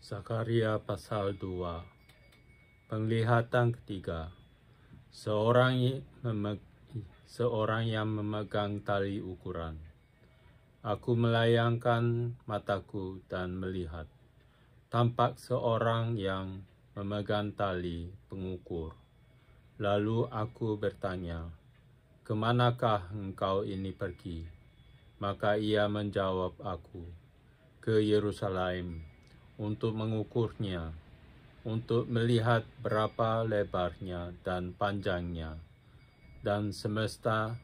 Zakaria pasal 2. Penglihatan ketiga. Seorang yang memegang tali ukuran. Aku melayangkan mataku dan melihat. Tampak seorang yang memegang tali pengukur. Lalu aku bertanya, "Kemanakah engkau ini pergi?" Maka ia menjawab aku, "Ke Yerusalem untuk mengukurnya, untuk melihat berapa lebarnya dan panjangnya." Dan sementara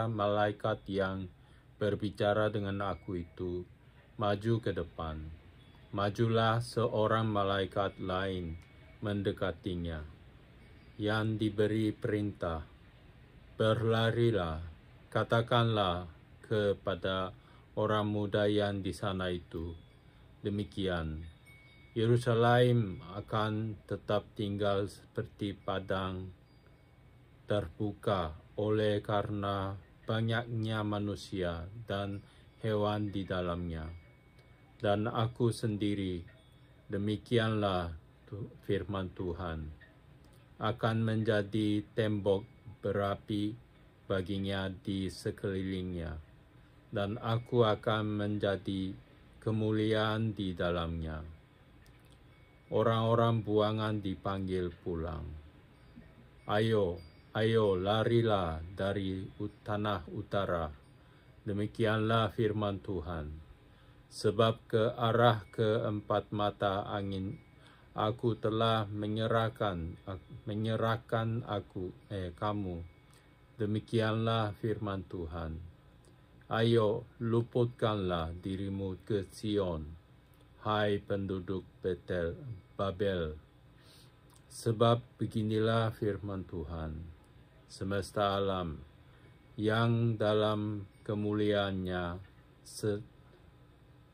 malaikat yang berbicara dengan aku itu maju ke depan, majulah seorang malaikat lain mendekatinya, yang diberi perintah, "Berlarilah, katakanlah kepada orang muda yang di sana itu, demikian, Yerusalem akan tetap tinggal seperti padang terbuka oleh karena banyaknya manusia dan hewan di dalamnya. Dan aku sendiri, demikianlah firman Tuhan, akan menjadi tembok berapi baginya di sekelilingnya, dan aku akan menjadi kemuliaan di dalamnya." Orang-orang buangan dipanggil pulang. Ayo, larilah dari tanah utara. Demikianlah firman Tuhan. Sebab ke arah keempat mata angin aku telah menyerahkan kamu. Demikianlah firman Tuhan. Ayo, luputkanlah dirimu ke Sion, hai penduduk Babel. Sebab beginilah firman Tuhan, semesta alam, yang dalam kemuliaannya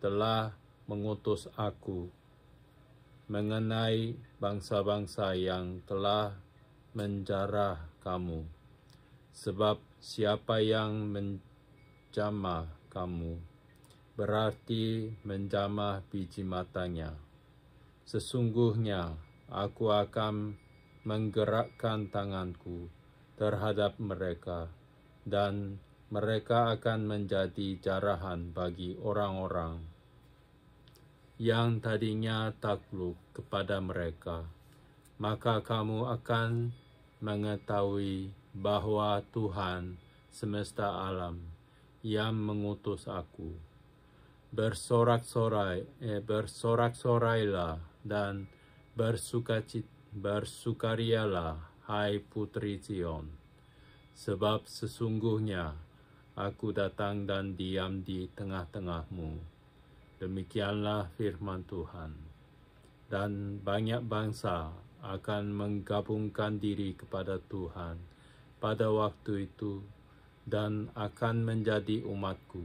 telah mengutus aku mengenai bangsa-bangsa yang telah menjarah kamu. Sebab siapa yang menjamah kamu, berarti menjamah biji matanya. Sesungguhnya aku akan menggerakkan tanganku terhadap mereka, dan mereka akan menjadi jarahan bagi orang-orang yang tadinya takluk kepada mereka. Maka kamu akan mengetahui bahwa Tuhan semesta alam yang mengutus aku. Bersorak-sorailah dan bersukarialah, hai putri Sion. Sebab sesungguhnya aku datang dan diam di tengah-tengahmu. Demikianlah firman Tuhan. Dan banyak bangsa akan menggabungkan diri kepada Tuhan pada waktu itu, dan akan menjadi umatku,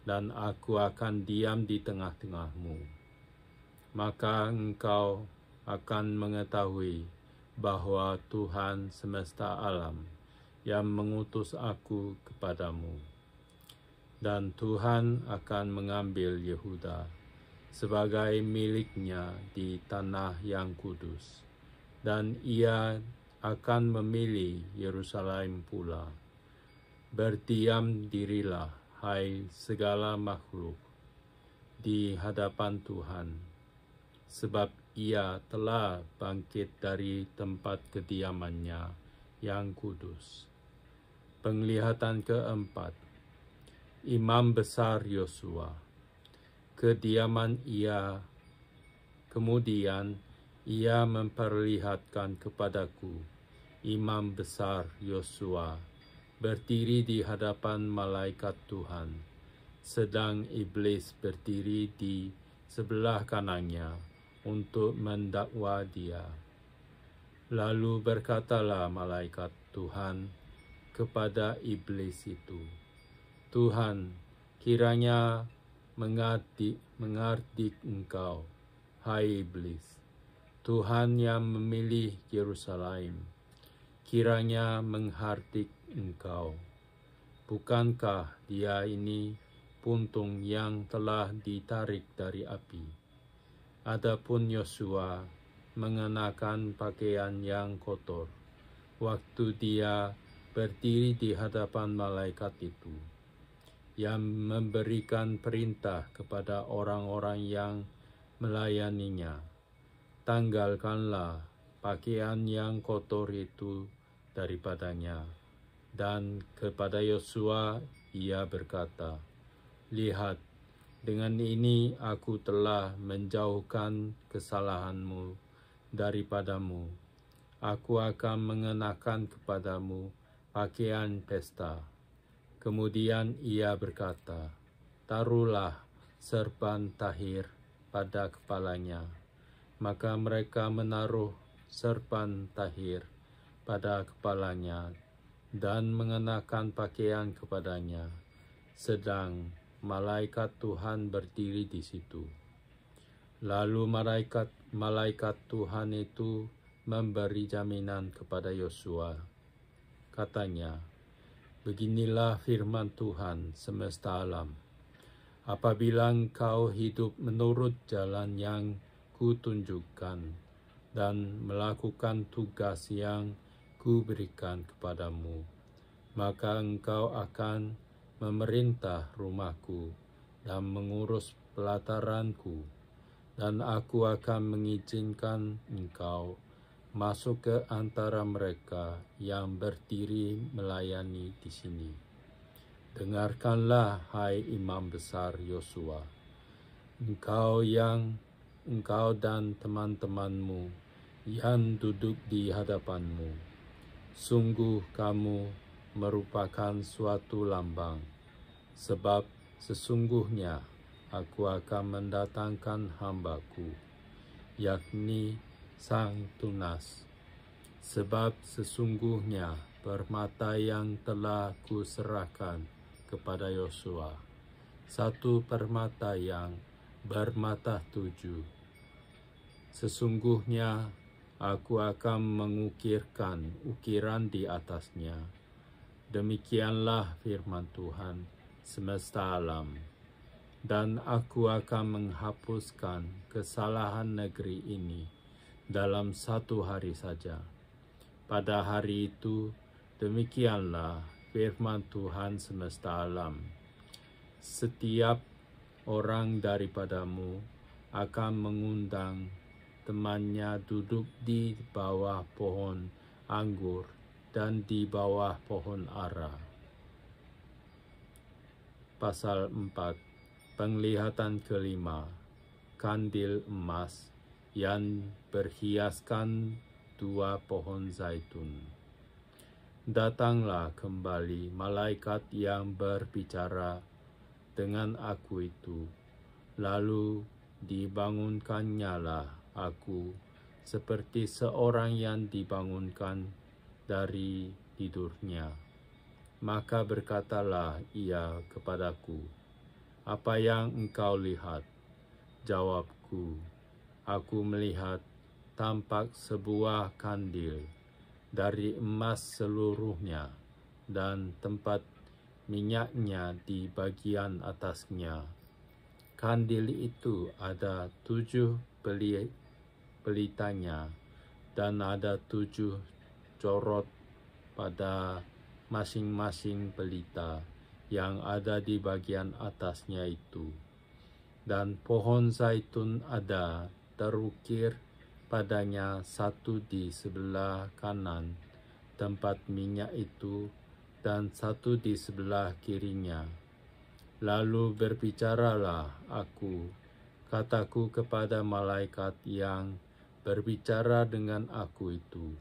dan aku akan diam di tengah-tengahmu. Maka engkau akan mengetahui bahwa Tuhan semesta alam yang mengutus aku kepadamu. Dan Tuhan akan mengambil Yehuda sebagai miliknya di tanah yang kudus, dan ia akan memilih Yerusalem pula. Berdiam dirilah, hai segala makhluk, di hadapan Tuhan, sebab ia telah bangkit dari tempat kediamannya yang kudus. Penglihatan keempat. Imam besar Yosua. Kemudian ia memperlihatkan kepadaku imam besar Yosua berdiri di hadapan malaikat Tuhan, sedang iblis berdiri di sebelah kanannya untuk mendakwa dia. Lalu berkatalah malaikat Tuhan kepada iblis itu, "Tuhan, kiranya mengardik engkau, hai iblis, Tuhan yang memilih Yerusalem, kiranya menghardik engkau. Bukankah dia ini puntung yang telah ditarik dari api? Adapun Yosua mengenakan pakaian yang kotor waktu dia berdiri di hadapan malaikat itu, yang memberikan perintah kepada orang-orang yang melayaninya, tanggalkanlah pakaian yang kotor itu daripadanya. Dan kepada Yosua ia berkata, lihat, dengan ini aku telah menjauhkan kesalahanmu daripadamu. Aku akan mengenakan kepadamu pakaian pesta. Kemudian ia berkata, taruhlah serban tahir pada kepalanya. Maka mereka menaruh serban tahir pada kepalanya dan mengenakan pakaian kepadanya, sedang malaikat Tuhan berdiri di situ. Lalu malaikat Tuhan itu memberi jaminan kepada Yosua. Katanya, beginilah firman Tuhan semesta alam. Apabila engkau hidup menurut jalan yang kutunjukkan dan melakukan tugas yang kuberikan kepadamu, maka engkau akan memerintah rumahku dan mengurus pelataranku, dan aku akan mengizinkan engkau masuk ke antara mereka yang berdiri melayani di sini. Dengarkanlah, hai imam besar Yosua, engkau dan teman-temanmu yang duduk di hadapanmu. Sungguh kamu merupakan suatu lambang, sebab sesungguhnya aku akan mendatangkan hambaku, yakni Sang Tunas. Sebab sesungguhnya permata yang telah kuserahkan kepada Yosua, satu permata yang bermata 7. Sesungguhnya aku akan mengukirkan ukiran di atasnya. Demikianlah firman Tuhan semesta alam. Dan aku akan menghapuskan kesalahan negeri ini dalam 1 hari saja. Pada hari itu, demikianlah firman Tuhan semesta alam. Setiap orang daripadamu akan mengundang temannya duduk di bawah pohon anggur dan di bawah pohon ara. Pasal 4. Penglihatan kelima, kandil emas yang berhiaskan 2 pohon zaitun. Datanglah kembali malaikat yang berbicara dengan aku itu, lalu dibangunkannyalah aku seperti seorang yang dibangunkan dari tidurnya. Maka berkatalah ia kepadaku, apa yang engkau lihat? Jawabku, aku melihat tampak sebuah kandil dari emas seluruhnya dan tempat minyaknya di bagian atasnya. Kandil itu ada 7 pelitanya dan ada 7 corot pada masing-masing pelita yang ada di bagian atasnya itu. Dan pohon zaitun ada terukir padanya 1 di sebelah kanan tempat minyak itu dan 1 di sebelah kirinya. Lalu berbicaralah aku, kataku kepada malaikat yang berbicara dengan aku itu,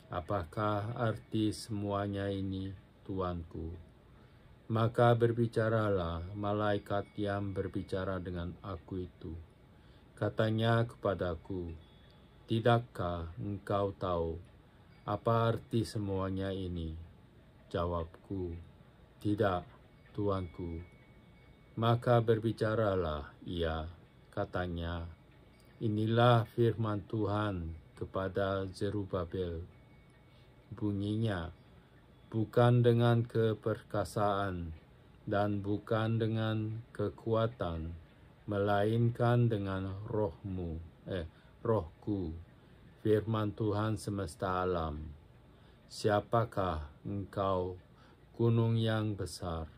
apakah arti semuanya ini, Tuanku? Maka berbicaralah malaikat yang berbicara dengan aku itu. Katanya kepadaku, tidakkah engkau tahu apa arti semuanya ini? Jawabku, tidak, Tuanku. Maka berbicaralah ia, katanya, inilah firman Tuhan kepada Zerubabel. Bunyinya, bukan dengan keperkasaan dan bukan dengan kekuatan, melainkan dengan rohku, firman Tuhan semesta alam. Siapakah engkau, gunung yang besar?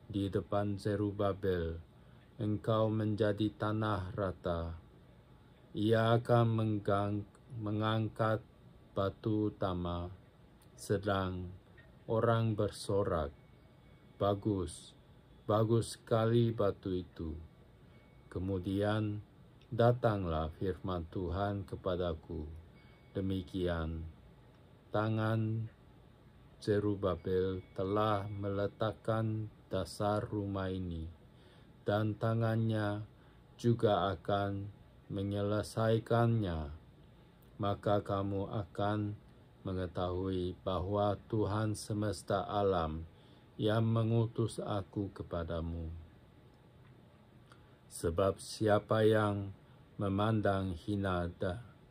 Di depan Zerubabel, engkau menjadi tanah rata. Ia akan mengangkat batu utama, sedang orang bersorak, bagus, bagus sekali batu itu. Kemudian datanglah firman Tuhan kepadaku, demikian, tangan Zerubabel telah meletakkan dasar rumah ini, dan tangannya juga akan menyelesaikannya. Maka kamu akan mengetahui bahwa Tuhan semesta alam yang mengutus aku kepadamu. Sebab siapa yang memandang hina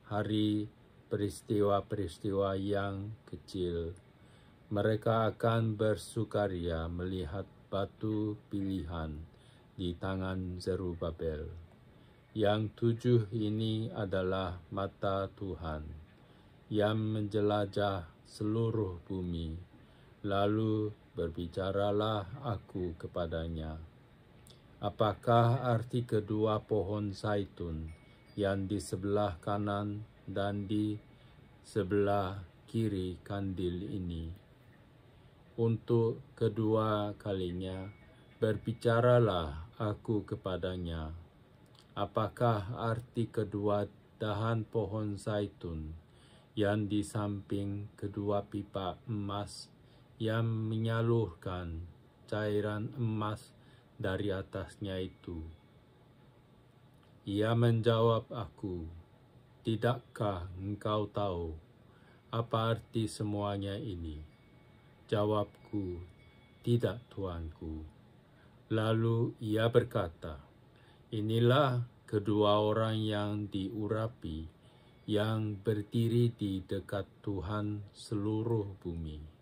hari peristiwa-peristiwa yang kecil, mereka akan bersukaria melihat batu pilihan di tangan Zerubabel. Yang 7 ini adalah mata Tuhan yang menjelajah seluruh bumi. Lalu berbicaralah aku kepadanya, apakah arti kedua pohon zaitun yang di sebelah kanan dan di sebelah kiri kandil ini? Untuk kedua kalinya berbicaralah aku kepadanya, apakah arti kedua dahan pohon zaitun yang di samping kedua pipa emas yang menyalurkan cairan emas dari atasnya itu? Ia menjawab aku, tidakkah engkau tahu apa arti semuanya ini? Jawabku, tidak tuanku. Lalu ia berkata, inilah kedua orang yang diurapi, yang berdiri di dekat Tuhan seluruh bumi.